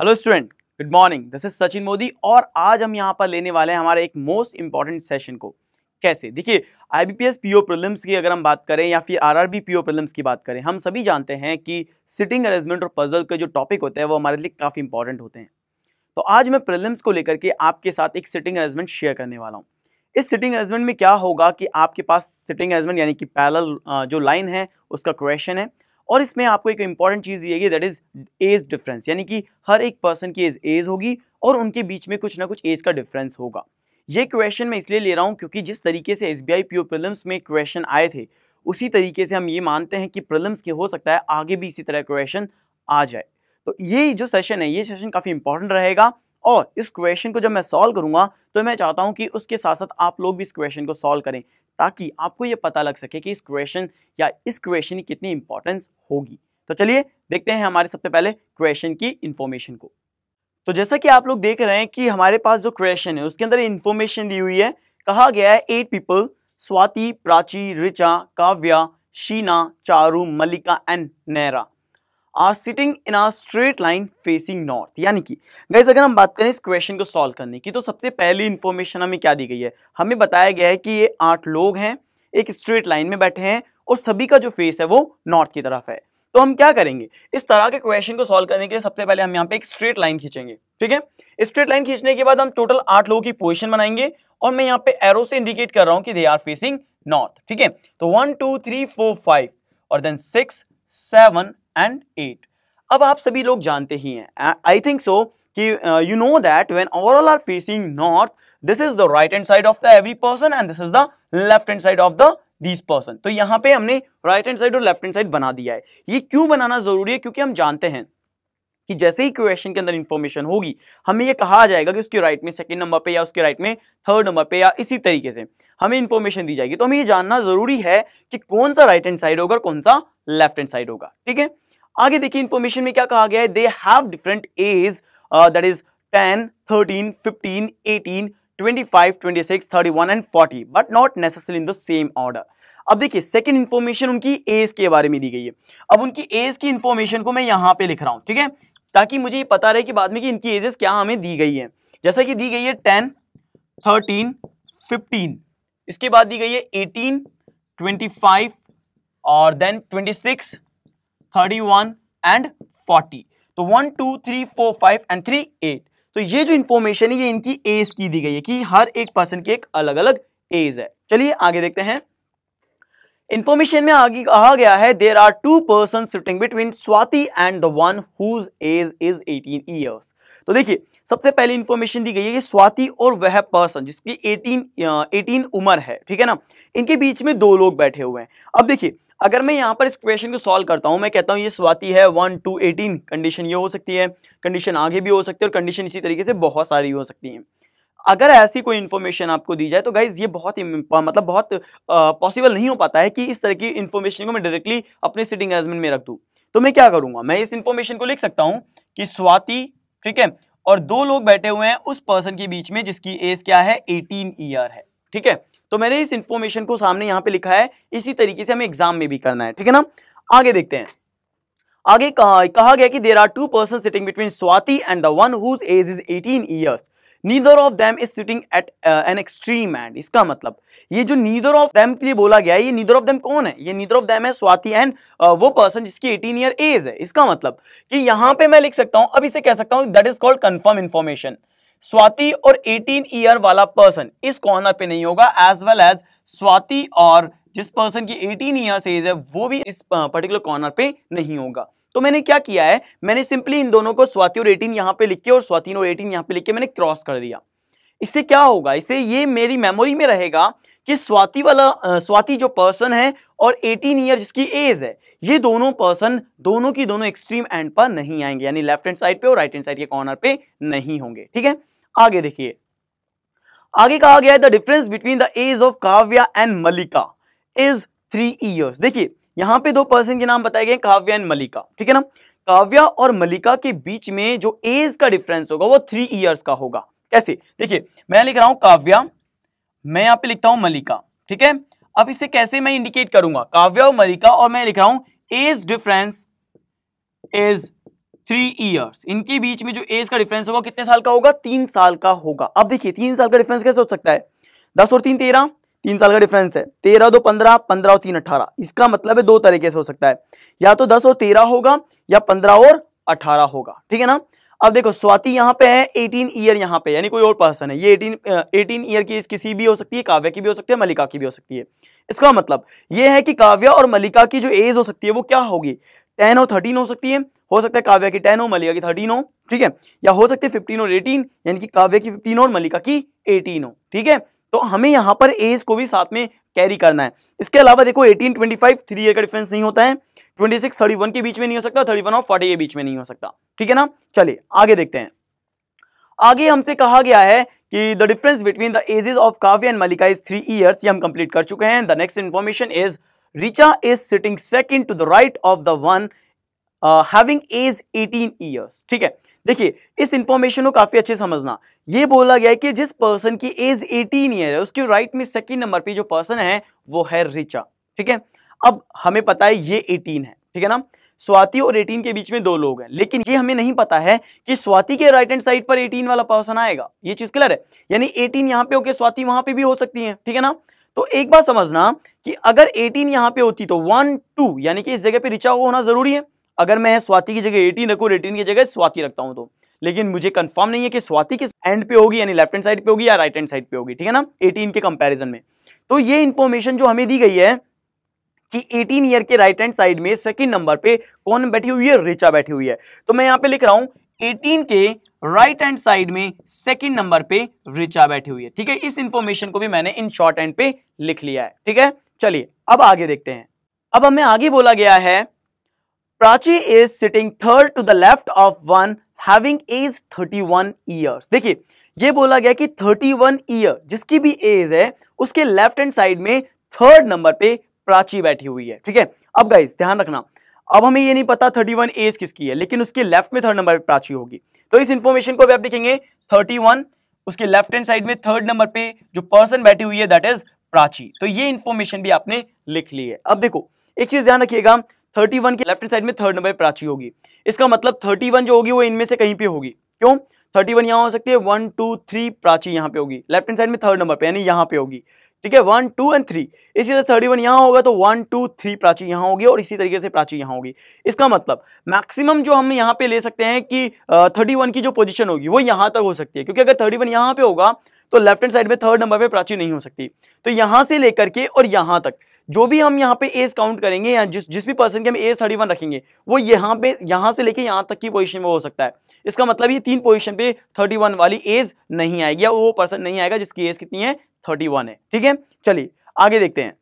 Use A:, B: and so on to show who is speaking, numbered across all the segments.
A: Hello student, good morning. This is Sachin Modi और आज हम यहाँ पर लेने वाले हैं हमारे एक मोस्ट इंपॉर्टेंट सेशन को। कैसे? देखिए, आईबीपीएस पीओ प्रीलिम्स की अगर हम बात करें या फिर आरआरबी पीओ प्रीलिम्स की बात करें, हम सभी जानते हैं कि सिटिंग अरेंजमेंट और पजल के जो टॉपिक होते हैं वो हमारे लिए काफ़ी इंपॉर्टेंट होते हैं। तो आज मैं प्रीलिम्स को लेकर के आपके साथ एक सिटिंग अरेंजमेंट शेयर करने वाला हूँ। इस सिटिंग अरेंजमेंट में क्या होगा कि आपके पास सिटिंग अरेंजमेंट यानी कि पैरेलल जो लाइन है उसका क्वेश्चन है और इसमें आपको एक इंपॉर्टेंट चीज़ दी गई, दैट इज एज डिफरेंस, यानी कि हर एक पर्सन की एज होगी और उनके बीच में कुछ ना कुछ एज का डिफरेंस होगा। ये क्वेश्चन मैं इसलिए ले रहा हूँ क्योंकि जिस तरीके से एसबीआई पीओ प्रीलिम्स में क्वेश्चन आए थे उसी तरीके से हम ये मानते हैं कि प्रीलिम्स के हो सकता है आगे भी इसी तरह क्वेश्चन आ जाए। तो ये जो सेशन है ये सेशन काफ़ी इंपॉर्टेंट रहेगा और इस क्वेश्चन को जब मैं सॉल्व करूंगा तो मैं चाहता हूं कि उसके साथ साथ आप लोग भी इस क्वेश्चन को सॉल्व करें ताकि आपको ये पता लग सके कि इस क्वेश्चन या इस क्वेश्चन की कितनी इंपॉर्टेंस होगी। तो चलिए देखते हैं हमारे सबसे पहले क्वेश्चन की इंफॉर्मेशन को। तो जैसा कि आप लोग देख रहे हैं कि हमारे पास जो क्वेश्चन है उसके अंदर इंफॉर्मेशन दी हुई है। कहा गया है 8 people Swati, Prachi, Richa, Kavya, Sheena, Charu, Mallika and Naira are sitting in a straight line facing north. यानी कि गाइस अगर हम बात करें इस क्वेश्चन को सॉल्व करने की तो सबसे पहली इंफॉर्मेशन हमें क्या दी गई है? हमें बताया गया है कि ये 8 लोग हैं, एक स्ट्रेट लाइन में बैठे हैं और सभी का जो फेस है वो नॉर्थ की तरफ है। तो हम क्या करेंगे, इस तरह के क्वेश्चन को सॉल्व करने के लिए सबसे पहले हम यहाँ पे एक स्ट्रेट लाइन खींचेंगे। ठीक है, स्ट्रेट लाइन खींचने के बाद हम टोटल 8 लोगों की पोजीशन बनाएंगे और मैं यहाँ पे एरो से इंडिकेट कर रहा हूँ कि दे आर फेसिंग नॉर्थ। ठीक है, तो 1 2 3 4 5 और देन 6 7 एंड 8। अब आप सभी लोग जानते ही हैं, आई थिंक सो कि you know that when overall are facing north, this is the right hand side of the every person and this is the left hand side of the this person. तो यहाँ पे हमने right hand side और left hand side बना दिया है। ये क्यों बनाना जरूरी है? क्योंकि हम जानते हैं कि जैसे ही क्वेश्चन के अंदर इंफॉर्मेशन होगी हमें ये कहा जाएगा कि उसके राइट में सेकंड नंबर पे या उसके राइट में थर्ड नंबर पे या इसी तरीके से हमें इंफॉर्मेशन दी जाएगी। तो हमें ये जानना जरूरी है कि कौन सा राइट हैंड साइड होगा और कौन सा लेफ्ट हैंड साइड होगा। ठीक है, आगे देखिए इंफॉर्मेशन में क्या कहा गया है, they have different age, that is 10 13 15 18 25 26 31 and 40 but not necessary in the same order. अब देखिए सेकंड इंफॉर्मेशन उनकी एज के बारे में दी गई है। अब उनकी एज की इंफॉर्मेशन को मैं यहां पे लिख रहा हूं, ठीक है, ताकि मुझे ये पता रहे कि बाद में कि इनकी एजेस क्या हमें दी गई है। जैसा कि दी गई है 10 13 15, इसके बाद दी गई है 18 25 और देन 26 31 एंड 40। तो 1 2 3 4 5 एंड 3 8। तो ये जो इंफॉर्मेशन है ये इनकी एज की दी गई है कि हर एक पर्सन की एक अलग अलग एज है। चलिए आगे देखते हैं। इंफॉर्मेशन में आगे कहा गया है there are 2 person sitting between Swati and the one whose age is 18 years. तो देखिए सबसे पहली इंफॉर्मेशन दी गई है कि स्वाति और वह पर्सन जिसकी 18 उम्र है, ठीक है ना, इनके बीच में 2 लोग बैठे हुए हैं। अब देखिए अगर मैं यहाँ पर इस क्वेश्चन को सॉल्व करता हूं, मैं कहता हूं ये स्वाति है 1 2 18, कंडीशन ये हो सकती है, कंडीशन आगे भी हो सकती है और कंडीशन इसी तरीके से बहुत सारी हो सकती हैं। अगर ऐसी कोई इंफॉर्मेशन आपको दी जाए तो गाइज ये बहुत ही मतलब बहुत पॉसिबल नहीं हो पाता है कि इस तरह की इंफॉर्मेशन को मैं डायरेक्टली अपने सिटिंग अरेंजमेंट में रख दूं। तो मैं क्या करूंगा, मैं इस इंफॉर्मेशन को लिख सकता हूं कि स्वाति, ठीक है, और 2 लोग बैठे हुए हैं उस पर्सन के बीच में जिसकी एज क्या है 18 ईयर है। ठीक है, तो मैंने इस इंफॉर्मेशन को सामने यहां पे लिखा है, इसी तरीके से हमें एग्जाम में भी करना है। ठीक है ना, आगे देखते हैं। आगे कहा गया कि there are 2 person sitting between Swati and the one whose age is 18 years, neither of them is sitting at an extreme end. इसका मतलब ये जो नीदर ऑफ देम के लिए बोला गया है, ये नीदर ऑफ देम कौन है? ये नीदर ऑफ देम है स्वाति एंड वो पर्सन जिसकी 18 ईयर एज है। इसका मतलब कि यहां पे मैं लिख सकता हूं, अब इसे कह सकता हूं that is called confirm information. Swati और 18 ईयर वाला पर्सन इस कॉर्नर पे नहीं होगा, एज वेल एज स्वाति और जिस पर्सन की 18 ईयर्स एज है वो भी इस पर्टिकुलर कॉर्नर पे नहीं होगा। तो मैंने क्या किया है, मैंने सिंपली इन दोनों को स्वाति और 18 यहां पे लिख के और स्वाति और 18 यहां पे लिख के मैंने क्रॉस कर दिया। इससे क्या होगा, इससे ये मेरी मेमोरी में रहेगा कि स्वाति जो पर्सन है और 18 ईयर जिसकी एज है, ये दोनों पर्सन दोनों की दोनों एक्सट्रीम एंड पर नहीं आएंगे, यानी लेफ्ट हैंड साइड पे और राइट हैंड साइड के कॉर्नर पे नहीं होंगे। ठीक है, आगे देखिए। आगे कहा गया है the difference between the age of Kavya and Mallika is 3 years. देखिए यहां पे 2 पर्सन के नाम बताए गए, काव्या एंड मल्लिका। ठीक है ना, काव्या और मल्लिका के बीच में जो एज का डिफरेंस होगा वो 3 ईयर्स का होगा। कैसे? देखिए मैं लिख रहा हूं काव्या, मैं यहां पे लिखता हूं मल्लिका। ठीक है, अब इसे कैसे मैं इंडिकेट करूंगा, काव्या और मल्लिका, और मैं लिख रहा हूं एज डिफरेंस इज 3 ईयर्स, इनके बीच में जो एज का डिफरेंस होगा कितने साल का होगा? 3 साल का होगा। अब देखिए 3 साल का डिफरेंस कैसे हो सकता है? 10 और 3 13, 3 साल का डिफरेंस है। 13 2 15, 15 और 3 18। इसका मतलब है दो तरीके से हो सकता है, या तो 10 और 13 होगा या 15 और 18 होगा, ठीक है ना। अब देखो स्वाति यहाँ पे है, 18 ईयर यहाँ पे, यानी कोई और पर्सन है। ये 18 ईयर की किसी भी हो सकती है, काव्या की भी हो सकती है, मलिका की भी हो सकती है। इसका मतलब ये है कि काव्या और मलिका की जो एज हो सकती है वो क्या होगी? 10 और 13 हो सकती है। हो सकता है काव्या की 10 हो, मलिका की 13 हो, ठीक है। या हो सकती है 15 और 18, यानी कि काव्या की 15 और मलिका की 18 हो, ठीक है। तो हमें यहाँ पर एज को भी साथ में कैरी करना है। इसके अलावा देखो 18 25 3 ईयर का डिफरेंस नहीं होता है, 26 31 के बीच में नहीं हो सकता, 31 और 40 के बीच में नहीं हो सकता, ठीक है ना। चलिए आगे देखते हैं। आगे हमसे कहा गया है कि the difference between the ages of Kavya and Malika is 3 years. ये हम कंप्लीट कर चुके हैं। The next information is Richa is sitting second to the right of the one having age 18 years, ठीक है। देखिए इस इंफॉर्मेशन को काफी अच्छे समझना। ये बोला गया है कि जिस पर्सन की एज 18 ईयर है उसके राइट में सेकंड नंबर पे जो पर्सन है वो है रिचा, ठीक है। अब हमें पता है ये 18 है, ठीक है ना। स्वाति और 18 के बीच में दो लोग हैं, लेकिन ये हमें नहीं पता है कि स्वाति के राइट हैंड साइड पर 18 वाला पर्सन आएगा। ये चीज क्लियर है, यानी 18 यहां पे होके स्वाति वहां पे भी हो सकती है, ठीक है ना। तो एक बात समझना कि अगर 18 यहां पे होती तो 1 2 यानी कि इस जगह पे रिचा होना जरूरी है। अगर मैं स्वाति की जगह 18 रखूं, 18 की जगह स्वाति रखता हूं तो, लेकिन मुझे कंफर्म नहीं है कि स्वाति किस एंड पे होगी, यानी लेफ्ट हैंड साइड पे होगी या राइट हैंड साइड पे होगी, ठीक है ना, 18 के कंपैरिजन में। तो ये इंफॉर्मेशन जो हमें दी गई है कि 18 ईयर के राइट हैंड साइड में सेकंड नंबर पे कौन बैठी हुई है? रिचा बैठी हुई है। तो मैं यहां पे लिख रहा हूं 18 के राइट हैंड साइड में सेकंड नंबर पे रिचा बैठी हुई है, ठीक है। इस इंफॉर्मेशन को भी मैंने इन शॉर्ट हैंड पे लिख लिया है, ठीक है। चलिए अब आगे देखते हैं। अब हमें आगे बोला गया है Prachi is sitting third to the left of one having age 31 years. देखिए ये बोला गया कि 31 ईयर जिसकी भी एज है उसके लेफ्ट हैंड साइड में थर्ड नंबर पे प्राची बैठी हुई है, ठीक है। अब गाइस ध्यान रखना, अब हमें ये नहीं पता 31 एज किसकी है, लेकिन उसके लेफ्ट में थर्ड नंबर पे प्राची होगी। तो इस इंफॉर्मेशन को भी आप लिखेंगे 31, उसके लेफ्ट हैंड साइड में थर्ड नंबर पे जो पर्सन बैठी हुई है दैट इज प्राची। तो ये इंफॉर्मेशन भी आपने लिख ली है। अब देखो एक चीज ध्यान रखिएगा, 31 के लेफ्ट हैंड साइड में थर्ड नंबर पे प्राची होगी, इसका मतलब 31 जो होगी वो इनमें से कहीं पे होगी। क्यों? 31 यहां हो सकती है, 1 2 3 प्राची यहां पे होगी, लेफ्ट हैंड साइड में थर्ड नंबर पे यानी यहां पे होगी, ठीक है। 1 2 एंड 3, इसी तरह 31 यहां होगा तो 1 2 3 प्राची यहां होगी और इसी तरीके से प्राची यहां होगी। इसका मतलब मैक्सिमम जो हम यहां पे ले सकते हैं कि 31 की जो पोजीशन होगी वो यहां तक हो सकती है, क्योंकि अगर 31 यहां पे होगा तो लेफ्ट हैंड साइड में थर्ड नंबर पे प्राची नहीं हो सकती। तो यहां से लेकर के और यहां तक जो भी हम यहाँ पे एज काउंट करेंगे या जिस भी पर्सन के हम एज 31 रखेंगे वो यहां से लेके यहां तक की पोजीशन में हो सकता है। इसका मतलब ये 3 पोजीशन पे 31 वाली एज नहीं आएगी, या वो पर्सन नहीं आएगा जिसकी एज कितनी है? 31 है, ठीक है। चलिए आगे देखते हैं।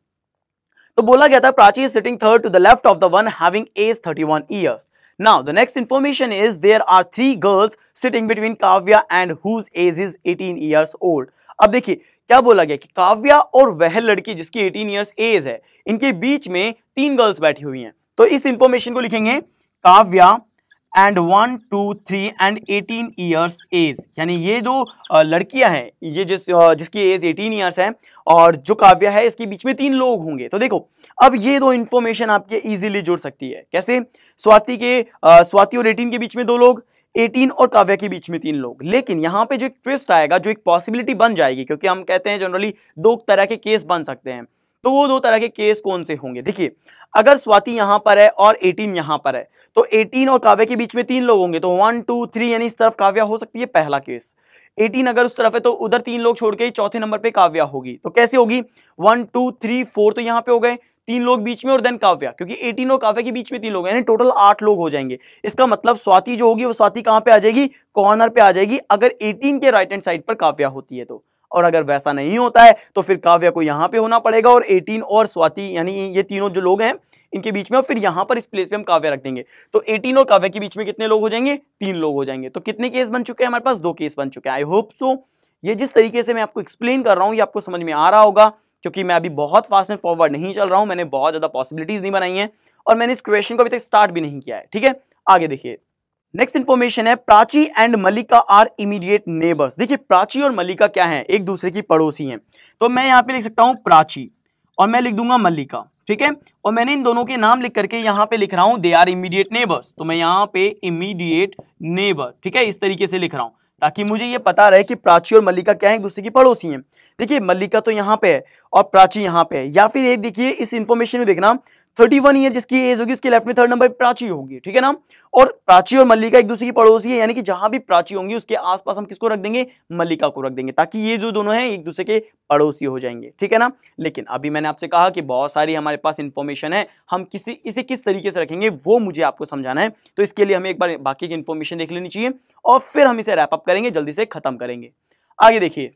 A: तो बोला गया था Prachi is sitting third to the left of the one having age 31 years. Now the next information is there are 3 girls sitting between Kavya and whose age is 18 years old. अब देखिए क्या बोला गया कि काव्या और वह लड़की जिसकी 18 ईयर्स एज है, इनके बीच में 3 गर्ल्स बैठी हुई हैं। तो इस इंफॉर्मेशन को लिखेंगे Kavya and 1 2 3 and 18 years age, यानी ये जो लड़कियां हैं ये जिसकी एज 18 ईयर्स है और जो काव्या है इसके बीच में 3 लोग होंगे। तो देखो अब ये दो इंफॉर्मेशन आपके इजीली जुड़ सकती है। कैसे? स्वाति और 18 के बीच में 2 लोग, 18 और काव्या के बीच में 3 लोग। लेकिन यहां पे जो एक ट्विस्ट आएगा, जो एक पॉसिबिलिटी बन जाएगी, क्योंकि हम कहते हैं जनरली 2 तरह के केस बन सकते हैं, तो वो 2 तरह के केस कौन से होंगे? देखिए अगर स्वाति यहां पर है और 18 यहां पर है तो 18 और काव्या के बीच में 3 लोग होंगे, तो 1 2 3 यानी इस तरफ काव्या हो सकती है, पहला केस। 18 अगर उस तरफ है तो उधर 3 लोग छोड़ के चौथे नंबर पे काव्या होगी। तो कैसे होगी? 1 2 3 4 तो यहां पे हो गए 3 लोग बीच में और देन काव्या, क्योंकि 18 और काव्या के बीच में 3 लोग यानी टोटल 8 लोग हो जाएंगे। इसका मतलब स्वाति जो होगी वो स्वाति कहां पे आ जाएगी? कॉर्नर पे आ जाएगी, अगर 18 के राइट हैंड साइड पर काव्या होती है तो। और अगर वैसा नहीं होता है तो फिर काव्या को यहां पे होना पड़ेगा और 18 और स्वाति यानी ये तीनों जो लोग हैं इनके बीच में, और फिर यहां पर इस प्लेस पे हम काव्या रख देंगे। तो 18 और काव्या के बीच में कितने लोग हो जाएंगे? 3 लोग हो जाएंगे। तो कितने केस बन चुके हैं हमारे पास? 2 केस बन चुके हैं। आई होप सो ये जिस तरीके से मैं आपको एक्सप्लेन कर रहा हूं ये आपको समझ में आ रहा होगा, क्योंकि मैं अभी बहुत फास्ट एंड फॉरवर्ड नहीं चल रहा हूं, मैंने बहुत ज्यादा पॉसिबिलिटीज नहीं बनाई हैं और मैंने इस क्वेश्चन को अभी तक स्टार्ट भी नहीं किया है, ठीक है। आगे देखिए नेक्स्ट इंफॉर्मेशन है Prachi and Malika are immediate neighbours. देखिए प्राची और मलिका क्या है? एक दूसरे की पड़ोसी हैं। तो मैं यहां पे लिख सकता हूं प्राची और मैं लिख दूंगा मलिका, ठीक है, और मैंने इन दोनों के नाम लिख करके यहाँ पे लिख रहा हूं दे आर इमीडिएट नेबर्स, तो मैं यहाँ पे इमीडिएट नेबर, ठीक है, इस तरीके से लिख रहा हूं ताकि मुझे ये पता रहे कि प्राची और मल्लिका क्या है, एक दूसरे की पड़ोसी हैं। देखिए मल्लिका तो यहाँ पे है और प्राची यहाँ पे है, या फिर एक देखिए इस इंफॉर्मेशन में देखना 31 ईयर जिसकी एज होगी उसके लेफ्ट में थर्ड नंबर पे प्राची होगी, ठीक है ना, और प्राची और मल्लिका एक दूसरे की पड़ोसी है, यानी कि जहां भी प्राची होंगी उसके आसपास हम किसको रख देंगे, मल्लिका को रख देंगे, ताकि ये जो दोनों हैं एक दूसरे के पड़ोसी हो जाएंगे, ठीक है ना। लेकिन अभी मैंने आपसे कहा कि बहुत सारी हमारे पास इंफॉर्मेशन है, हम इसे किस तरीके से रखेंगे वो मुझे आपको समझाना है, तो इसके लिए हमें एक बार बाकी की इंफॉर्मेशन देख लेनी चाहिए और फिर हम इसे रैप अप करेंगे, जल्दी से खत्म करेंगे। आगे देखिए,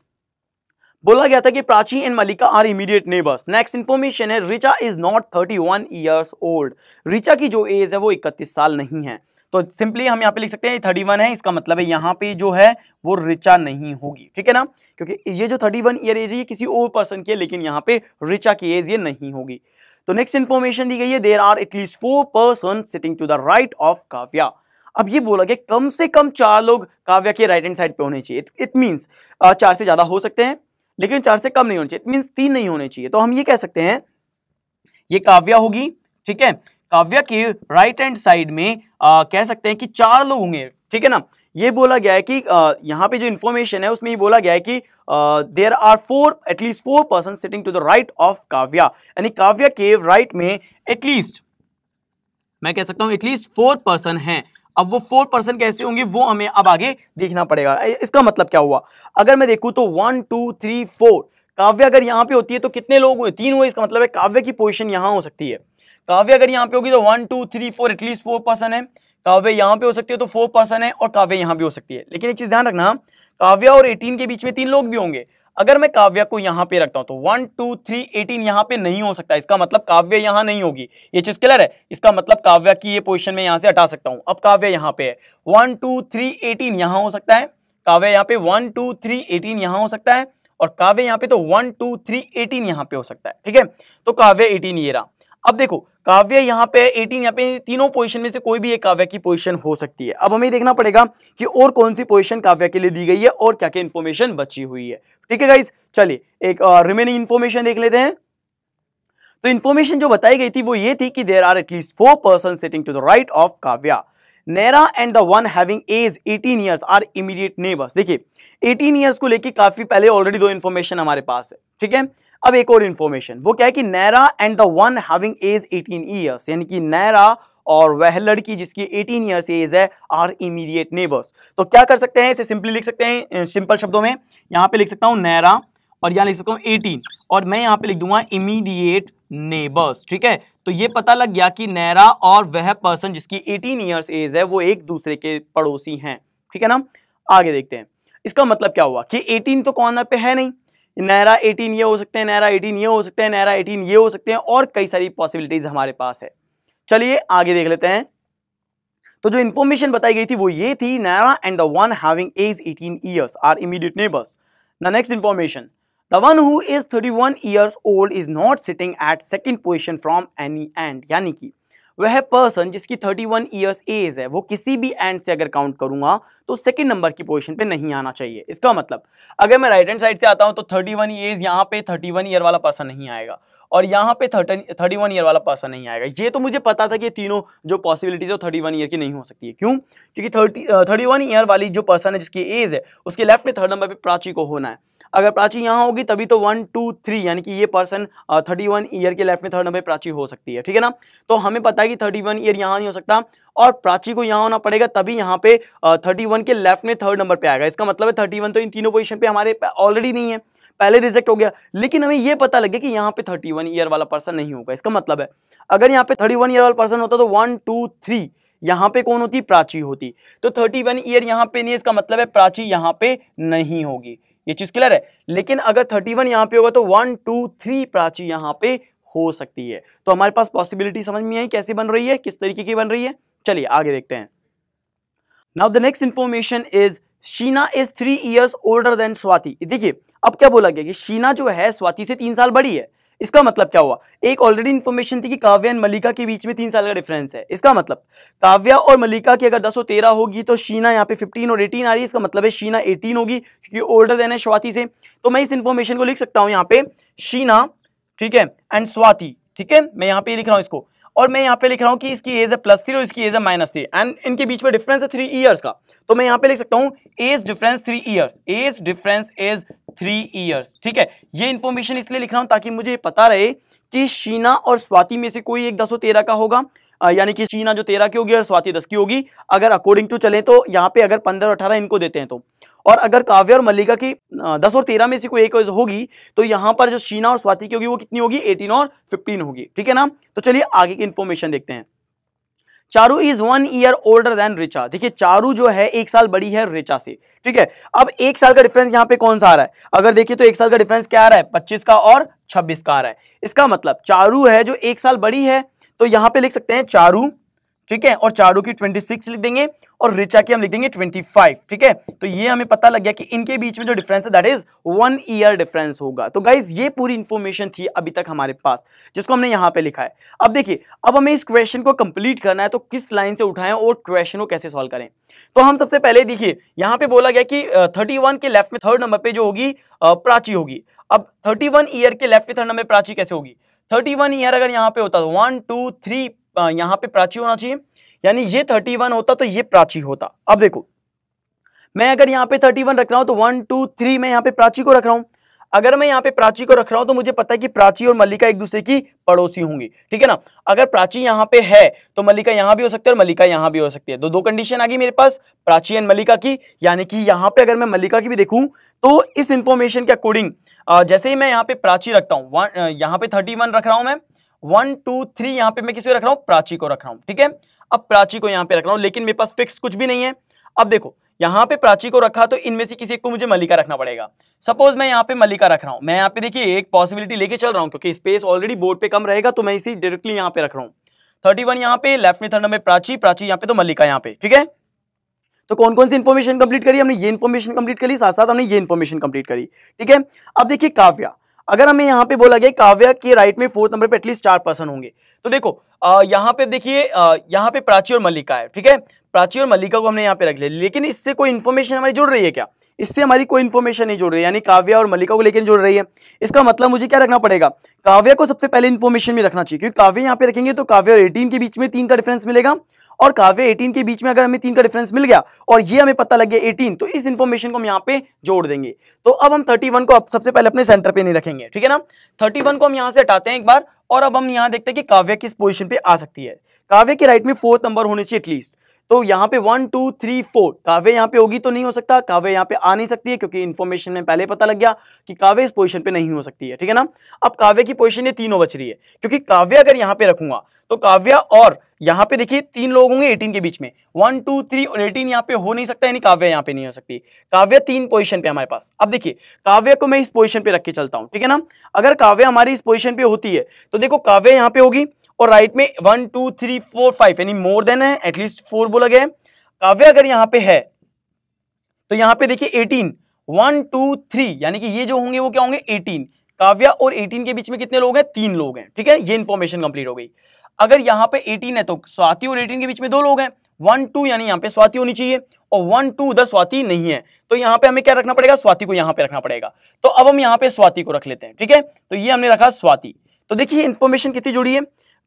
A: बोला गया था कि Prachi and Mallika are immediate neighbours. Next information है Richa is not 31 years old. Richa की जो एज है वो 31 साल नहीं है, तो सिंपली हम यहाँ पे लिख सकते हैं 31 है, इसका मतलब है यहाँ पे जो है वो रिचा नहीं होगी, ठीक है ना, क्योंकि ये जो 31 ईयर एज है ये किसी और पर्सन की है, लेकिन यहाँ पे रिचा की एज ये नहीं होगी। तो नेक्स्ट इंफॉर्मेशन दी गई है there are at least 4 person sitting to the right of Kavya. अब ये बोला गया कम से कम 4 लोग काव्या के राइट हैंड साइड पे होने चाहिए। इट मींस 4 से ज्यादा हो सकते हैं लेकिन 4 से कम नहीं होने चाहिए, इट मींस 3 नहीं होने चाहिए। तो हम ये कह सकते हैं ये काव्या होगी, ठीक है, काव्या के राइट हैंड साइड में कह सकते हैं कि 4 लोग होंगे, ठीक है ना। ये बोला गया है कि यहाँ पे जो इंफॉर्मेशन है उसमें ये बोला गया है कि there are at least 4 person sitting to the right of Kavya, यानी काव्या के राइट में एटलीस्ट, मैं कह सकता हूं एटलीस्ट 4 पर्सन हैं। अब वो 4 पर्सन कैसे होंगे वो हमें अब आगे देखना पड़ेगा। इसका मतलब क्या हुआ, अगर मैं देखूं तो 1 2 3 4, काव्या अगर यहाँ पे होती है तो कितने लोग हुए, 3 हुए, इसका मतलब है काव्या की पोजीशन यहाँ हो सकती है। काव्या अगर यहाँ पे होगी तो 1 2 3 4 एटलीस्ट 4 पर्सन है, काव्या यहाँ पे हो सकती है तो 4 पर्सन है, और काव्या यहाँ भी हो सकती है। लेकिन एक चीज ध्यान रखना, काव्या और 18 के बीच में 3 लोग भी होंगे। अगर मैं काव्या को यहाँ पे रखता हूं तो 1 2 3 18 यहाँ पे नहीं हो सकता, इसका मतलब काव्या यहाँ नहीं होगी, ये चीज क्लियर है। इसका मतलब काव्या की ये पोजीशन में यहाँ से हटा सकता हूं। अब काव्या यहाँ पे है 1 2 3 18 यहाँ हो सकता है, काव्या यहाँ पे 1 2 3 18 यहाँ हो सकता है, और काव्या यहाँ पे तो 1 2 3 18 यहाँ पे हो सकता है, ठीक है। तो काव्या 18 ये रहा। अब देखो काव्या यहाँ पे 18, यहाँ पे तीनों पोजीशन में से कोई भी एक काव्या की पोजीशन हो सकती है। अब हमें देखना पड़ेगा कि और कौन सी पोजीशन काव्या के लिए दी गई है और क्या क्या इंफॉर्मेशन बची हुई है, ठीक है गाइस। चलिए एक रिमेनिंग इंफॉर्मेशन देख लेते हैं। तो इंफॉर्मेशन जो बताई गई थी वो ये थी कि there are at least 4 person sitting to the right of Kavya. Naira and the one having age 18 years are immediate neighbours. देखिए 18 इयर्स को लेके काफी पहले ऑलरेडी 2 इंफॉर्मेशन हमारे पास है, ठीक है। अब एक और इंफॉर्मेशन, वो क्या है कि Naira and the one having age 18 years, यानी कि नैरा और वह लड़की जिसकी 18 इयर्स एज है आर इमीडिएट नेबर्स। तो क्या कर सकते हैं, इसे सिंपली लिख सकते हैं सिंपल शब्दों में। यहां पे लिख सकता हूं नैरा और यहां लिख सकता हूं 18, और मैं यहां पे लिख दूंगा इमीडिएट नेबर्स, ठीक है। तो ये पता लग गया कि नैरा और वह पर्सन जिसकी 18 इयर्स एज है वो एक दूसरे के पड़ोसी हैं, ठीक है ना। आगे देखते हैं, इसका मतलब क्या हुआ कि 18 तो कॉर्नर पे है नहीं, नैरा 18 ये हो सकते हैं, नैरा 18 ये हो सकते हैं, नैरा 18 ये हो सकते हैं, और कई सारी पॉसिबिलिटीज हमारे पास है। चलिए आगे देख लेते हैं। तो जो इंफॉर्मेशन बताई गई थी वो ये थी Naira and the one having age 18 years are immediate neighbours. The next information, the one who is 31 years old is not sitting at second position from any end, यानी कि वह पर्सन जिसकी 31 इयर्स एज है वो किसी भी एंड से अगर काउंट करूंगा तो सेकंड नंबर की पोजीशन पे नहीं आना चाहिए। इसका मतलब अगर मैं राइट हैंड साइड से आता हूं तो 31 एज यहाँ पे 31 ईयर वाला पर्सन नहीं आएगा, और यहाँ पे 31 ईयर वाला पर्सन नहीं आएगा। ये तो मुझे पता था कि तीनों जो पॉसिबिलिटीज है 31 ईयर की नहीं हो सकती है। क्यों? क्योंकि 31 ईयर वाली जो पर्सन है जिसकी एज है उसके लेफ्ट में थर्ड नंबर पे प्राची को होना है। अगर प्राची यहाँ होगी तभी तो 1 2 3, यानी कि ये पर्सन 31 ईयर के लेफ्ट में थर्ड नंबर पे प्राची हो सकती है, ठीक है ना। तो हमें पता है कि 31 ईयर यहाँ नहीं हो सकता, और प्राची को यहाँ होना पड़ेगा, तभी यहाँ पे 31 के लेफ्ट में थर्ड नंबर पे आएगा। इसका मतलब है 31 तो इन तीनों पोजीशन पे हमारे ऑलरेडी नहीं है, पहले रिजेक्ट हो गया। लेकिन हमें यह पता लगे कि यहाँ पे 31 ईयर वाला पर्सन नहीं होगा। इसका मतलब है अगर यहाँ पे 31 ईयर वाला पर्सन होता तो 1 2 3 यहाँ पे कौन होती, प्राची होती। तो 31 ईयर यहाँ पे नहीं, इसका मतलब है प्राची यहाँ पे नहीं होगी। ये चीज क्लियर है। लेकिन अगर 31 यहाँ पे होगा तो 1 2 3 प्राची यहाँ पे हो सकती है। तो हमारे पास पॉसिबिलिटी समझ में आई कैसे बन रही है, किस तरीके की बन रही है। चलिए आगे देखते हैं। Now the next information is Sheena is 3 years older than Swati. देखिए अब क्या बोला गया कि शीना जो है स्वाति से 3 साल बड़ी है। इसका मतलब क्या हुआ, एक ऑलरेडी इंफॉर्मेशन थी कि काव्या और मल्लिका के बीच में 3 साल का डिफरेंस है। इसका मतलब काव्या और मल्लिका की अगर 10 और 13 होगी तो शीना यहाँ पे 15 और 18 आ रही है। इसका मतलब है शीना 18 होगी क्योंकि ओल्डर देन है स्वाति से। तो मैं इस इंफॉर्मेशन को लिख सकता हूं यहाँ पे शीना, ठीक है, एंड स्वाति ठीक है, मैं यहाँ पे लिख रहा हूँ इसको, और मैं यहाँ पे लिख रहा हूँ कि इसकी एज है +3 और इसकी एज है -3 एंड इनके बीच में डिफरेंस है 3 ईयर्स का। तो मैं यहाँ पे लिख सकता हूँ age difference 3 years, age difference is 3 years. ठीक है, ये इंफॉर्मेशन इसलिए लिख रहा हूँ ताकि मुझे पता रहे कि शीना और स्वाति में से कोई एक 10 और 13 का होगा, यानी कि शीना जो 13 की होगी और स्वाति 10 की होगी, अगर अकॉर्डिंग टू चले तो यहाँ पे अगर 15 और 18 इनको देते हैं तो, और अगर काव्य और मल्लिका की 10 और 13 में से कोई एक होगी तो यहाँ पर जो शीना और स्वाति की होगी वो कितनी होगी, 18 और 15 होगी। ठीक है ना, तो चलिए आगे की इंफॉर्मेशन देखते हैं। Charu is 1 year older than Richa. देखिए चारू जो है 1 साल बड़ी है रिचा से। ठीक है, अब 1 साल का डिफरेंस यहाँ पे कौन सा आ रहा है, अगर देखिए तो 1 साल का डिफरेंस क्या आ रहा है, 25 का और 26 का आ रहा है। इसका मतलब चारू है जो 1 साल बड़ी है, तो यहाँ पे लिख सकते हैं चारू, ठीक है, और चारू की 26 लिख देंगे और रिचा की हम लिख देंगे 25। ठीक है, तो ये हमें पता लग गया कि इनके बीच में जो डिफरेंस है दैट इज 1 ईयर डिफरेंस होगा। तो गाइज ये पूरी इंफॉर्मेशन थी अभी तक हमारे पास, जिसको हमने यहां पे लिखा है। अब देखिए, अब हमें इस क्वेश्चन को कंप्लीट करना है, तो किस लाइन से उठाएं और क्वेश्चन को कैसे सॉल्व करें। तो हम सबसे पहले देखिए, यहां पे बोला गया कि 31 के लेफ्ट में थर्ड नंबर पे जो होगी प्राची होगी। अब 31 ईयर के लेफ्ट में थर्ड नंबर प्राची कैसे होगी, 31 ईयर अगर यहाँ पे होता तो 1 2 3 यहाँ पे प्राची होना चाहिए, यानी ये 31 होता तो ये प्राची होता। अब देखो, मैं अगर यहाँ पे 31 रख रहा हूं तो 1 2 3 मैं यहाँ पे प्राची को रख रहा हूं। अगर मैं यहाँ पे प्राची को रख रहा हूं तो मुझे पता है कि प्राची और मल्लिका एक दूसरे की पड़ोसी होंगी। ठीक है ना, अगर प्राची यहाँ पे है तो मल्लिका यहाँ भी हो सकती है और मल्लिका यहाँ भी हो सकती है। दो कंडीशन आ गई मेरे पास प्राची एंड मल्लिका की, यानी कि यहाँ पे अगर मैं मल्लिका की भी देखूं तो इस इंफॉर्मेशन के अकॉर्डिंग जैसे ही मैं यहाँ पे प्राची रखता हूँ, यहाँ पे 31 रख रहा हूं मैं, 1 2 3 यहाँ पे मैं किसी को रख रहा हूँ, प्राची को रख रहा हूँ। ठीक है, अब प्राची को यहाँ पे रख रहा हूँ, लेकिन मेरे पास फिक्स कुछ भी नहीं है। अब देखो, यहाँ पे प्राची को रखा तो इनमें से किसी एक को मुझे मल्लिका रखना पड़ेगा। सपोज मैं यहाँ पे मल्लिका रख रहा हूँ, मैं यहाँ पे देखिए एक पॉसिबिलिटी लेके चल रहा हूँ क्योंकि स्पेस ऑलरेडी बोर्ड पे कम रहेगा, तो मैं इसी डायरेक्टली यहाँ पे रख रहा हूँ। 31 यहाँ पे, लेफ्ट में थर्ड नंबर प्राची, प्राची यहाँ पे तो मल्लिका यहाँ पे। ठीक है, तो कौन कौन सी इंफॉर्मेशन कंप्लीट करी हमने, ये इंफॉर्मेशन कंप्लीट करी, साथ साथ हमने ये इंफॉर्मेशन कंप्लीट करी। ठीक है, अब देखिए काव्या, अगर हमें यहाँ पे बोला गया काव्या के राइट में 4th नंबर पे एटलीस्ट 4 पर्सन होंगे, तो देखो यहाँ पे देखिए यहाँ पे प्राची और मल्लिका है। ठीक है, प्राची और मल्लिका को हमने यहाँ पे रख लिया, लेकिन इससे कोई इंफॉर्मेशन हमारी जुड़ रही है क्या, इससे हमारी कोई इंफॉर्मेशन नहीं जुड़ रही है, यानी काव्या और मल्लिका को लेकर जुड़ रही है। इसका मतलब मुझे क्या रखना पड़ेगा, काव्या को सबसे पहले इंफॉर्मेशन में रखना चाहिए, क्योंकि काव्या यहाँ पे रखेंगे तो काव्या और 18 के बीच में 3 का डिफरेंस मिलेगा, और काव्य 18 के बीच में अगर हमें 3 का डिफरेंस मिल गया और ये हमें पता लग गया 18, तो इस इंफॉर्मेशन को हम यहाँ पे जोड़ देंगे। तो अब हम 31 को अब सबसे पहले अपने सेंटर पे नहीं रखेंगे। ठीक है ना, 31 को हम यहाँ से हटाते हैं एक बार, और अब हम यहाँ देखते हैं कि काव्य किस पोजीशन पे आ सकती है। काव्य के राइट में 4th नंबर होने चाहिए एटलीस्ट, तो यहाँ पे 1 2 3 4 काव्य यहाँ पे होगी तो नहीं हो सकता, काव्य यहाँ पे आ नहीं सकती है क्योंकि इंफॉर्मेशन में पहले पता लग गया कि काव्य इस पोजीशन पे नहीं हो सकती है। ठीक है ना, अब काव्य की पोजीशन ये तीनों बच रही है, क्योंकि काव्य अगर यहाँ पे रखूंगा तो काव्य और यहाँ पे देखिए 3 लोग होंगे 18 के बीच में, 1 2 3 और 18 यहाँ पे हो नहीं सकता, यानी काव्य यहाँ पे नहीं हो सकती। काव्य 3 पोजीशन पे हमारे पास। अब देखिए काव्य को मैं इस पोजीशन पे रख के चलता हूँ। ठीक है ना, अगर काव्य हमारी इस पोजीशन पे होती है तो देखो काव्य यहाँ पे होगी और राइट में 1 2 3 4 5 यानी मोर देन है, एटलीस्ट 4 बोला गया है। काव्य अगर यहाँ पे है तो यहाँ पे देखिए 18 1 2 3 यानी कि ये जो होंगे वो क्या होंगे 18। काव्य और 18 के बीच में कितने लोग हैं, 3 लोग हैं। ठीक है, ये इंफॉर्मेशन कंप्लीट हो गई। अगर यहाँ पे 18 है तो स्वाति और 18 के बीच में 2 लोग हैं, 1 2 यानी यहाँ पे स्वाति होनी चाहिए, और 1 2 उधर स्वाति नहीं है, तो यहाँ पे हमें क्या रखना पड़ेगा, स्वाति को यहाँ पे रखना पड़ेगा। तो अब हम यहाँ पे स्वाति को रख लेते हैं। ठीक है, तो ये हमने रखा स्वाति। तो देखिए इंफॉर्मेशन कितनी जुड़ी है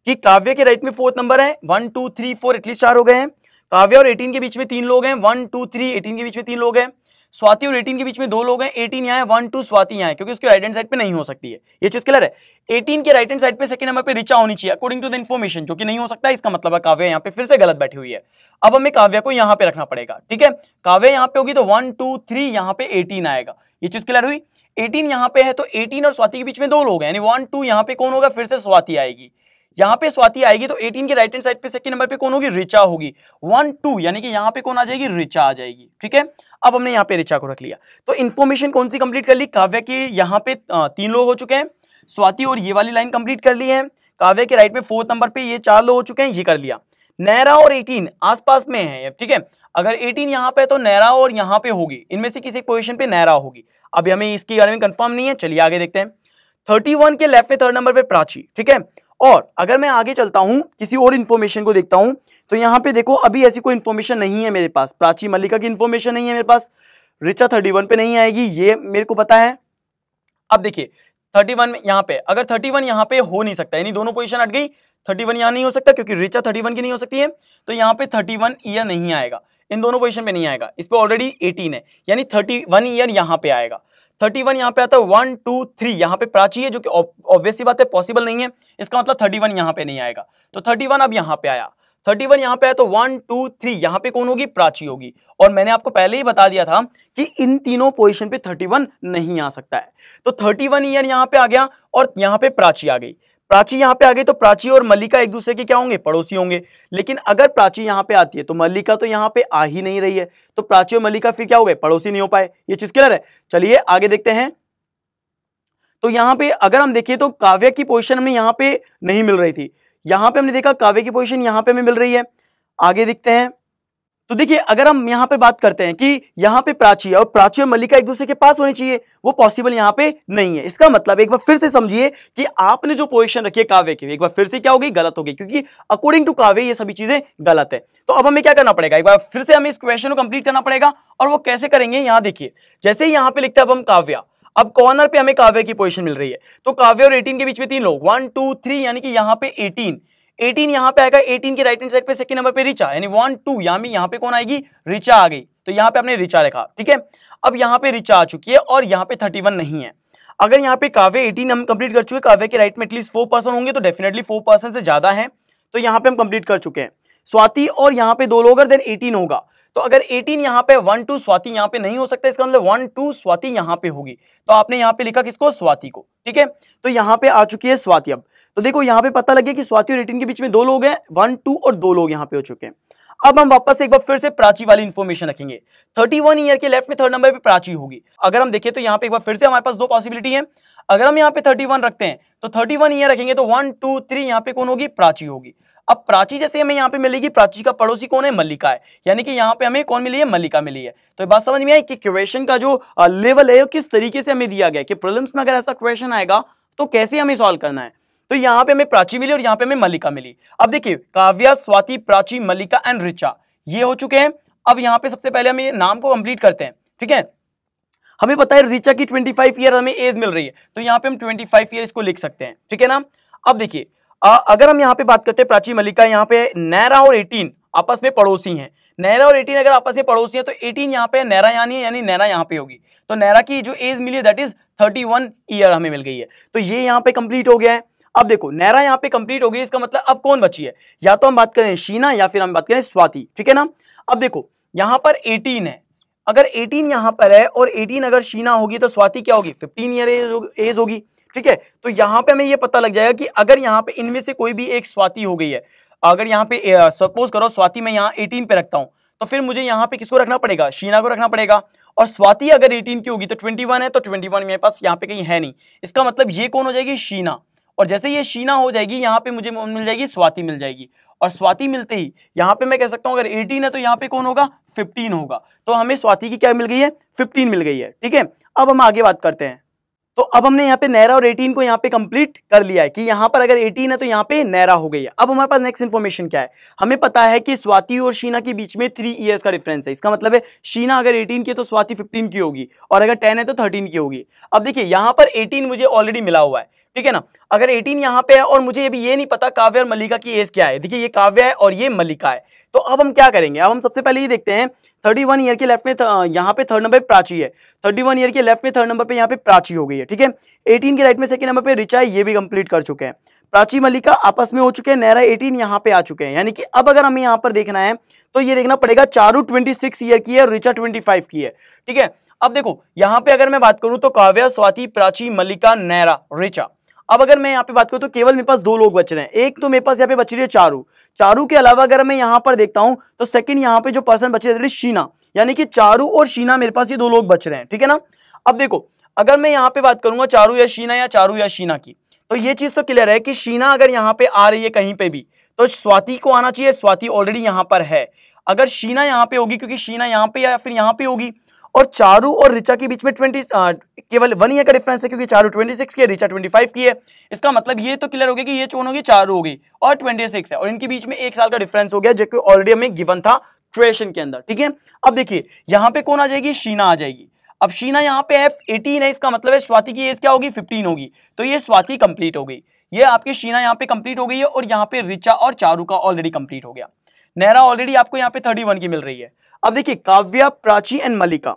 A: कि काव्य के राइट में 4th नंबर है, 1 2 3 4 एटलीस्ट 4 हो गए हैं। काव्य और 18 के बीच में 3 लोग हैं, 1 2 3 18 के बीच में 3 लोग हैं। स्वाति और 18 के बीच में 2 लोग हैं, 18 यहाँ है, 1 2 स्वाति यहाँ है, क्योंकि उसके राइट हैंड साइड पे नहीं हो सकती है। ये चीज क्लियर है। 18 के राइट हैंड साइड पे सेकंड नंबर पे ऋचा होनी चाहिए अकॉर्डिंग टू द इन्फॉर्मेशन, जो कि नहीं हो सकता है। इसका मतलब है काव्य यहाँ पे फिर से गलत बैठी हुई है। अब हमें काव्य को यहाँ पे रखना पड़ेगा। ठीक है, काव्य यहाँ पे होगी तो 1 2 3 यहाँ पे 18 आएगा। ये चीज क्लियर हुई। 18 यहाँ पे है तो 18 और स्वाति के बीच में 2 लोग हैं, यानी 1 2 यहाँ पे कौन होगा, फिर से स्वाति आएगी। यहाँ पे स्वाति आएगी तो 18 के राइट हैंड साइड पे सेकंड नंबर पे कौन होगी, ऋचा होगी। 1 2 यानी कि यहाँ पे कौन आ जाएगी, ऋचा आ जाएगी। ठीक है, अब हमने यहाँ पे ऋचा को रख लिया। तो इन्फॉर्मेशन कौन सी कंप्लीट कर ली, काव्य के यहाँ पे 3 लोग हो चुके हैं, स्वाति और ये वाली लाइन कंप्लीट कर ली है। काव्य के राइट में 4th नंबर पे ये 4 लोग हो चुके हैं, ये कर लिया। नैरा और 18 आसपास में है। ठीक है, अगर 18 यहाँ पे तो नैरा और यहाँ पे होगी, इनमें से किसी पोजीशन पे नैरा होगी। अभी हमें इसके बारे में कंफर्म नहीं है, चलिए आगे देखते हैं। 31 के लेफ्ट में 3rd नंबर पे प्राची। ठीक है, और अगर मैं आगे चलता हूं किसी और इंफॉर्मेशन को देखता हूं तो यहां पे देखो अभी ऐसी कोई इंफॉर्मेशन नहीं है मेरे पास, प्राची मल्लिका की इंफॉर्मेशन नहीं है मेरे पास, ऋचा 31 पे नहीं आएगी, ये मेरे को पता है। अब देखिए 31 यहाँ पे, अगर 31 यहाँ पे हो नहीं सकता, यानी दोनों पोजीशन हट गई, 31 यहाँ नहीं हो सकता क्योंकि रिचा 31 की नहीं हो सकती है, तो यहाँ पे 31 ईयर नहीं आएगा, इन दोनों पोजीशन पे नहीं आएगा, इस पे ऑलरेडी 18 है, यानी 31 ईयर यहाँ पे आएगा। 31 यहाँ पे आता है 1 2 3, यहाँ पे प्राची है जो कि ऑब्वियसली बात है पॉसिबल नहीं है, इसका मतलब 31 यहाँ पे नहीं आएगा, तो 31 अब यहाँ पे आया, 31 यहाँ पे आया तो 1 2 3 यहाँ पे कौन होगी, प्राची होगी। और मैंने आपको पहले ही बता दिया था कि इन तीनों पोजीशन पे 31 नहीं आ सकता है, तो 31 ईयर यहाँ पे आ गया और यहाँ पे प्राची आ गई, प्राची यहाँ पे आ गई, तो प्राची और मल्लिका एक दूसरे के क्या होंगे, पड़ोसी होंगे। लेकिन अगर प्राची यहाँ पे आती है तो मल्लिका तो यहाँ पे आ ही नहीं रही है, तो प्राची और मल्लिका फिर क्या हो गए, पड़ोसी नहीं हो पाए। ये चीज क्लियर है। चलिए आगे देखते हैं। तो यहाँ पे अगर हम देखें तो काव्या की पोजीशन हमें यहाँ पे नहीं मिल रही थी, यहाँ पे हमने देखा काव्या की पोजीशन यहाँ पे हमें मिल रही है। आगे देखते हैं। तो देखिए अगर हम यहाँ पे बात करते हैं कि यहाँ पे प्राची और प्राची और मल्लिका एक दूसरे के पास होनी चाहिए, वो पॉसिबल यहाँ पे नहीं है। इसका मतलब एक बार फिर से समझिए कि आपने जो पोजीशन रखी है काव्य की, एक बार फिर से क्या होगी, गलत होगी, क्योंकि अकॉर्डिंग टू काव्य ये सभी चीजें गलत है। तो अब हमें क्या करना पड़ेगा, एक बार फिर से हमें इस क्वेश्चन को कंप्लीट करना पड़ेगा। और वो कैसे करेंगे, यहाँ देखिए, जैसे ही यहाँ पे लिखते हैं अब हम काव्या, अब कॉर्नर पे हमें काव्य की पोजीशन मिल रही है, तो काव्य और 18 के बीच में 3 लोग, 1 2 3, यानी कि यहाँ पे 18 यहाँ पे आएगा, 18 की राइट हैंड साइड पे सेकंड नंबर पे रिचा, यानी 1 2, यहाँ पे कौन आएगी, रिचा आ गई, तो यहाँ पे आपने रिचा लिखा, ठीक है। अब यहाँ पे रिचा आ चुकी है और यहाँ पे 31 नहीं है। अगर यहाँ पे काव्य 18 हम कंप्लीट कर चुके, काव्य के राइट में एटलीस्ट 4% होंगे, तो डेफिनेटली 4% से ज्यादा है, तो यहाँ पे हम कंप्लीट कर चुके हैं। स्वाति और यहाँ पे 2 लोग, देन 18 होगा, तो अगर 18 यहाँ पे 1 2 स्वाति यहाँ पे नहीं हो सकता, इसका मतलब 1 2 स्वाति यहाँ पे होगी, तो आपने यहाँ पे लिखा किसको, स्वाति को, ठीक है। तो यहाँ पे आ चुकी है स्वाति। अब तो देखो यहाँ पे पता लगे कि स्वाति और 18 के बीच में 2 लोग हैं, 1 2 और 2 लोग यहाँ पे हो चुके हैं। अब हम वापस एक बार फिर से प्राची वाली इंफॉर्मेशन रखेंगे। 31 ईयर के लेफ्ट में थर्ड नंबर पे प्राची होगी। अगर हम देखें तो यहाँ पे एक बार फिर से हमारे पास 2 पॉसिबिलिटी है। अगर हम यहाँ पे 31 रखते हैं तो 31 ईयर रखेंगे तो 1 2 3 यहाँ पे कौन होगी, प्राची होगी। अब प्राची जैसे हमें यहाँ पे मिलेगी, प्राची का पड़ोसी कौन है, मल्लिका है, यानी कि यहाँ पे हमें कौन मिली है, मल्लिका मिली है। तो ये बात समझ में आई कि क्वेश्चन का जो लेवल है वो किस तरीके से हमें दिया गया कि प्रीलिम्स में अगर ऐसा क्वेश्चन आएगा तो कैसे हमें सॉल्व करना है। तो यहाँ पे हमें प्राची मिली और यहाँ पे हमें मल्लिका मिली। अब देखिए काव्या, स्वाति, प्राची, मल्लिका एंड रिचा ये हो चुके हैं। अब यहाँ पे सबसे पहले हम ये नाम को कंप्लीट करते हैं, ठीक है। हमें पता है रिचा की 25 ईयर हमें एज मिल रही है, तो यहाँ पे हम 25 ईयर इसको लिख सकते हैं, ठीक है ना। अब देखिए अगर हम यहाँ पे बात करते हैं प्राची, मल्लिका, यहाँ पे नैरा और 18 आपस में पड़ोसी हैं। नैरा और 18 अगर आपस में पड़ोसी हैं तो 18 यहाँ पे, नैरा यानी नैरा यहाँ पे होगी, तो नैरा की जो एज मिली है दैट इज 31 ईयर हमें मिल गई है। तो ये यहाँ पे कंप्लीट हो गया है। अब देखो नैरा यहाँ पे कंप्लीट हो गई, इसका मतलब अब कौन बची है, या तो हम बात करें शीना या फिर हम बात करें स्वाति, ठीक है ना। अब देखो यहाँ पर 18 है, अगर 18 यहाँ पर है और 18 अगर शीना होगी तो स्वाति क्या होगी, 15 ईयर एज होगी, ठीक है। तो यहाँ पे हमें ये पता लग जाएगा कि अगर यहाँ पे इनमें से कोई भी एक स्वाति हो गई है, अगर यहाँ पे सपोज करो स्वाति मैं यहाँ 18 पे रखता हूँ, तो फिर मुझे यहाँ पे किसको रखना पड़ेगा, शीना को रखना पड़ेगा। और स्वाति अगर 18 की होगी तो 21 है, तो 21 मेरे पास यहाँ पे कहीं है नहीं, इसका मतलब ये कौन हो जाएगी, शीना। और जैसे ये शीना हो जाएगी यहाँ पे मुझे मिल जाएगी स्वाति मिल जाएगी, और स्वाति मिलते ही यहाँ पे मैं कह सकता हूँ अगर 18 है तो यहाँ पे कौन होगा, 15 होगा। तो हमें स्वाति की क्या मिल गई है, 15 मिल गई है, ठीक है। अब हम आगे बात करते हैं। तो अब हमने यहाँ पे नैरा और 18 को यहाँ पे कंप्लीट कर लिया है कि यहाँ पर अगर 18 है तो यहाँ पे नैरा हो गई है। अब हमारे पास नेक्स्ट इन्फॉर्मेशन क्या है, हमें पता है कि स्वाति और शीना के बीच में 3 इयर्स का डिफरेंस है। इसका मतलब है शीना अगर 18 की है तो स्वाति 15 की होगी, और अगर 10 है तो 13 की होगी। अब देखिए यहाँ पर 18 मुझे ऑलरेडी मिला हुआ है, ठीक है ना। अगर 18 यहाँ पे है और मुझे अभी ये नहीं पता काव्य और मल्लिका की एज क्या है, देखिए ये काव्य है और ये मल्लिका है। तो अब हम क्या करेंगे, अब हम सबसे पहले ये देखते हैं 31 ईयर के लेफ्ट में यहाँ पे थर्ड नंबर पे प्राची है, 31 ईयर के लेफ्ट में थर्ड नंबर पे यहाँ पे प्राची हो गई है, ठीक है। 18 के राइट में सेकंड नंबर पे रिचा है, ये भी कंप्लीट कर चुके हैं। प्राची मल्लिका आपस में हो चुके हैं, नैरा 18 यहाँ पे आ चुके हैं। यानी कि अब अगर हमें यहाँ पर देखना है तो ये देखना पड़ेगा चारू 26 ईयर की है और रिचा 25 की है, ठीक है। अब देखो यहाँ पे अगर मैं बात करूं तो काव्या, स्वाति, प्राची, मल्लिका, नैरा, रिचा। अब अगर मैं यहाँ पे बात करूं तो केवल मेरे पास 2 लोग बच रहे हैं। एक तो मेरे पास यहाँ पे बच रही है चारू, चारू के अलावा अगर मैं यहाँ पर देखता हूं तो सेकंड यहाँ पे जो पर्सन बचे हैं शीना, यानी कि चारू और शीना मेरे पास ये 2 लोग बच रहे हैं, ठीक है ना। अब देखो अगर मैं यहाँ पे बात करूंगा चारू या शीना या चारू या शीना की, तो ये चीज तो क्लियर है कि शीना अगर यहाँ पे आ रही है कहीं पे भी तो स्वाति को आना चाहिए, स्वाति ऑलरेडी यहाँ पर है। अगर शीना यहाँ पे होगी क्योंकि शीना यहाँ पे या फिर यहाँ पे होगी, और चारू और रिचा के बीच में केवल 1 ईयर का डिफरेंस है क्योंकि चारू 26 की है, रिचा 25 की है। इसका मतलब ये तो क्लियर हो गया कि ये कौन होगी, चारू होगी और 26 है, और इनके बीच में 1 साल का डिफरेंस हो गया जो कि ऑलरेडी हमें गिवन था क्वेश्चन के अंदर, ठीक है। अब देखिए यहाँ पे कौन आ जाएगी, शीना आ जाएगी। अब शीना यहाँ पे है 18 है, इसका मतलब है स्वाति की एज क्या होगी 15 होगी, तो ये स्वाति कंप्लीट हो गई, ये आपकी शीना यहाँ पे कंप्लीट हो गई है, और यहाँ पे रिचा और चारू का ऑलरेडी कंप्लीट हो गया। नेहरा ऑलरेडी आपको यहाँ पे 31 की मिल रही है। अब देखिए काव्या, प्राची एंड मल्लिका,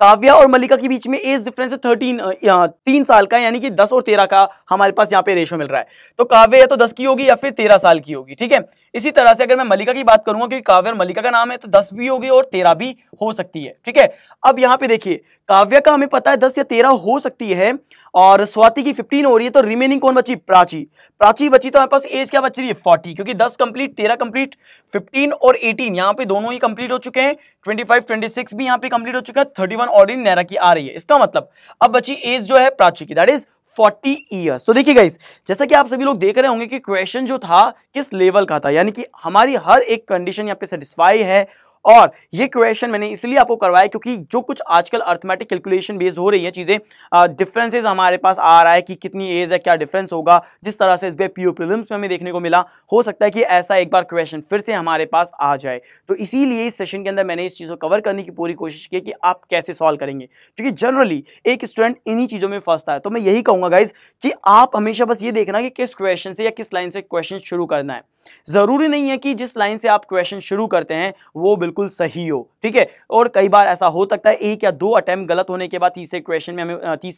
A: काव्या और मल्लिका के बीच में एज डिफरेंस है 3 साल का, यानी कि 10 और 13 का हमारे पास यहाँ पे रेशो मिल रहा है। तो काव्या या तो 10 की होगी या फिर 13 साल की होगी, ठीक है। इसी तरह से अगर मैं मल्लिका की बात करूंगा, क्योंकि काव्या और मल्लिका का नाम है, तो 10 भी होगी और 13 भी हो सकती है, ठीक है। अब यहाँ पे देखिए काव्या का हमें पता है 10 या 13 हो सकती है, और स्वाति की 15 हो रही है, तो रिमेनिंग कौन बची, प्राची। प्राची बची, तो हमारे पास एज क्या बच रही है 40, क्योंकि 10 कंप्लीट, 13 कंप्लीट, 15 और 18 यहाँ पे दोनों ही कंप्लीट हो चुके हैं, 25 26 भी यहाँ पे कंप्लीट हो चुका है, 31 ऑलरेडी नेहरा की आ रही है। इसका मतलब अब बची एज जो है प्राची की, दैट इज 40 ईयर्स। तो देखिए गाइस, जैसा कि आप सभी लोग देख रहे होंगे कि क्वेश्चन जो था किस लेवल का था, यानी कि हमारी हर एक कंडीशन यहाँ पे सेटिस्फाई है। और ये क्वेश्चन मैंने इसलिए आपको करवाया क्योंकि जो कुछ आजकल अर्थमेटिक कैलकुलेशन बेस्ड हो रही है चीजें, डिफरेंसेस हमारे पास आ रहा है कि कितनी एज है, क्या डिफरेंस होगा, जिस तरह से इस बार पीओ प्रीलिम्स में हमें देखने को मिला, हो सकता है कि ऐसा एक बार क्वेश्चन फिर से हमारे पास आ जाए। तो इसीलिए इस सेशन के अंदर मैंने इस चीज को कवर करने की पूरी कोशिश की कि आप कैसे सॉल्व करेंगे, क्योंकि जनरली एक स्टूडेंट इन्हीं चीजों में फंसता है। तो मैं यही कहूंगा गाइज कि आप हमेशा बस ये देखना कि किस क्वेश्चन से या किस लाइन से क्वेश्चन शुरू करना है। जरूरी नहीं है कि जिस लाइन से आप क्वेश्चन शुरू करते हैं वो बिल्कुल सही हो, ठीक है। और कई बार ऐसा हो सकता है 1 या 2 अटेम्प्ट गलत होने के बाद तीसरे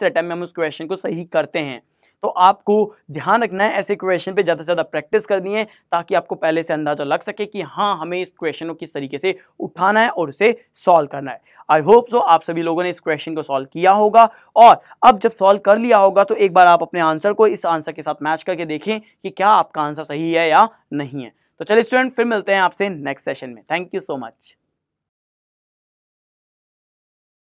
A: अटेम्प्ट में हम उस क्वेश्चन को सही करते हैं। तो आपको ध्यान रखना है, ऐसे क्वेश्चन पे ज़्यादा से ज़्यादा प्रैक्टिस करनी है, ताकि आपको पहले से अंदाजा लग सके कि हाँ हमें इस क्वेश्चन को किस तरीके से उठाना है और उसे सॉल्व करना है। आई होप सो आप सभी लोगों ने इस क्वेश्चन को सॉल्व किया होगा, और अब जब सॉल्व कर लिया होगा तो एक बार आप अपने आंसर को इस आंसर के साथ मैच करके देखें कि क्या आपका आंसर सही है या नहीं है। तो चलिए स्टूडेंट, फिर मिलते हैं आपसे नेक्स्ट सेशन में। Thank you so much.